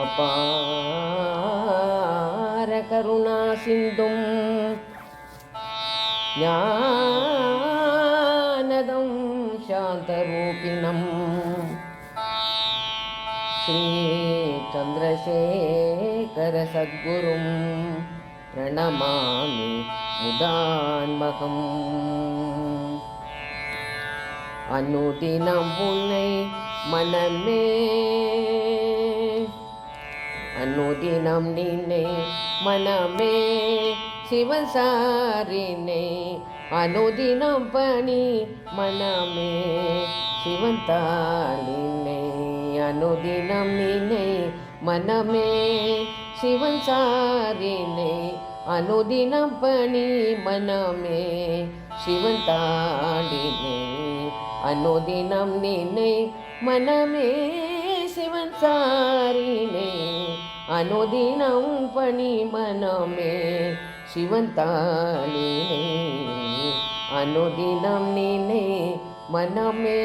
அபார கருணா சிந்தும் ஞானதம் சாந்தரூபிணம் ஸ்ரீ சந்திரசேகர சத்குரும் பிரணமாமி முதான்மகம். அனுதினம் உன்னை மனமே அனுதினம் நினை மனமே சிவசாரினை அனுதினம் பணி மனமே சிவன் தாளினை அனுதினம் நினை மனமே சிவன் சாரினை அனுதினம் பணி மனமே சிவன் தாளினை அனுதினம் நினை மனமே சிவன் சாரினை அனுதினம் பணி மனமே சிவன் தாளினை அனுதினம் நினை மனமே.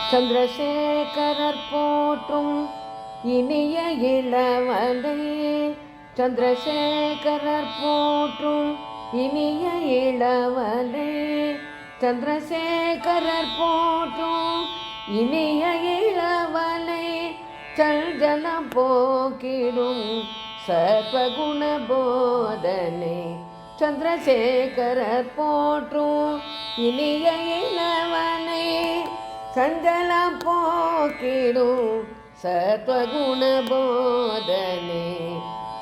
சந்திரசேகரர் போற்றும் இனிய இளவலை சந்திரசேகரர் போற்றும் இனிய இளவலை சந்திரசேகரர் போற்றும் இனிய இளவலை சஞ்சலம் போக்கிடும் சர்வகுண போதனை சந்திரசேகரர் போற்றும் இனிய இளவலை சஞ்சலம் போக்கிடும் சத்வகுண போதனை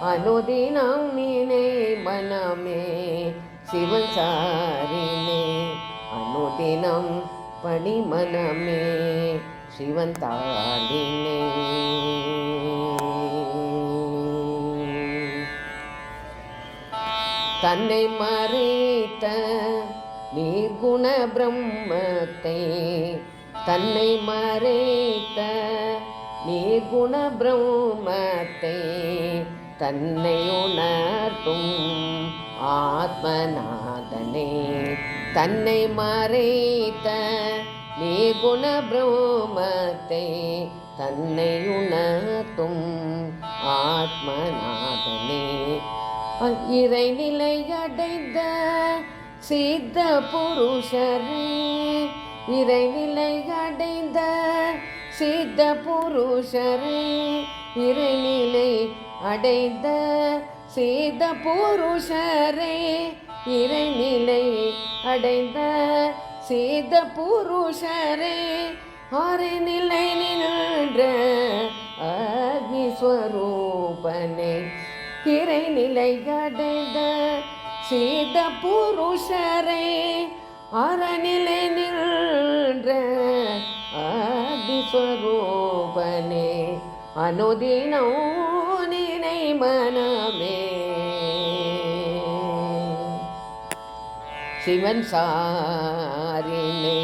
அனுதினம் நினை மனமே சிவன் சாரினை அனுதினம் பணி மனமே சிவன் தாளினை. தன்னை மறைத்த நிர்குண பிரம்மத்தை தன்னை மறைத்த நிர்குண பிரம்மத்தை தன்னை உணர்த்தும் ஆத்மநாதனே தன்னை மறைத்த நிர்குண பிரம்மத்தை தன்னை உணர்த்தும் ஆத்மநாதனே இறைநிலை அடைந்த சித்த புருஷரே இறைநிலை அடைந்த சித்த புருஷரே இறைநிலை அடைந்த சித்த புருஷரே இறைநிலை அடைந்த சித்த புருஷரே அறைநிலை நின்ற அக்னிஸ்வரூபனே இறைநிலை அடைந்த சித்த புருஷரே அறநிலை நின்ற ஆதிஸ்வரூபனே அனுதினம் நினை மனமே சிவன் சாரினை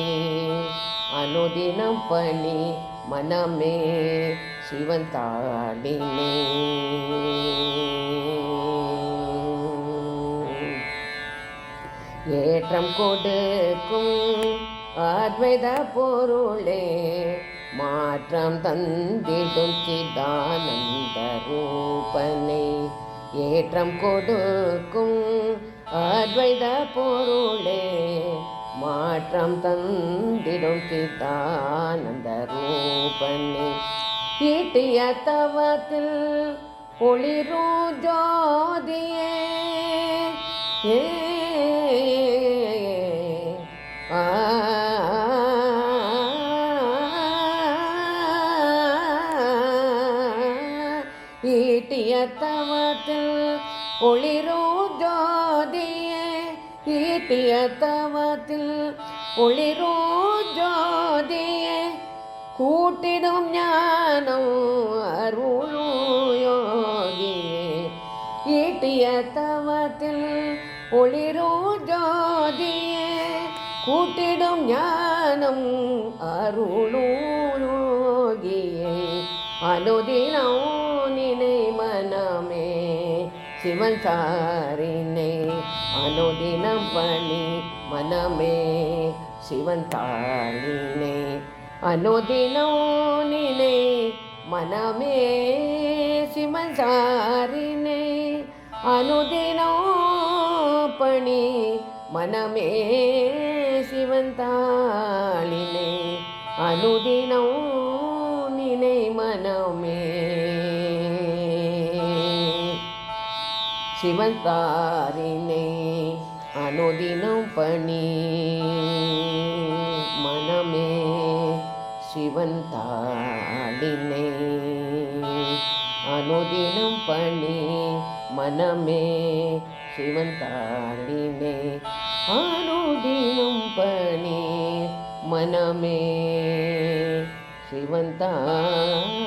அனுதினம் பணி மனமே சிவன் தாளினை. ஏற்றம் கொடுக்கும் அத்வைத பொருளே மாற்றம் தந்திடும் சிதானந்த ரூபனை ஏற்றம் கொடுக்கும் அத்வைத பொருளே மாற்றம் தந்திடும் சிதானந்த ரூபனை ஈட்டிய தவத்தில் ஒளிரும் ஜோதியே ஈட்டிய தவத்தில் ஒளிரும் ஜோதியே ஈட்டிய தவத்தில் ஒளிரும் ஜோதியே கூட்டிடும் ஞானம் அருளும் யோகியே ஈட்டிய தவத்தில் ஒளிரும் ஜோதியே கூட்டிடும் ஞானம் அருளும் யோகியே அனுதினம் நினை சிவன் தாளினை அனுதினம் பணி மனமே சிவன் தாளினை அனுதினம் நினை மனமே சிவன் சாரினை அனுதினம் பணி மனமே சிவன் தாளினை அனுதினம் நினை மனமே சிவன் தாரினை அனுதினம் பணி மனமே சிவன் தாளினை அனுதினம் பணி மனமே சிவன் தாளினை அனுதினம் பணி மனமே சிவன் தாளினை.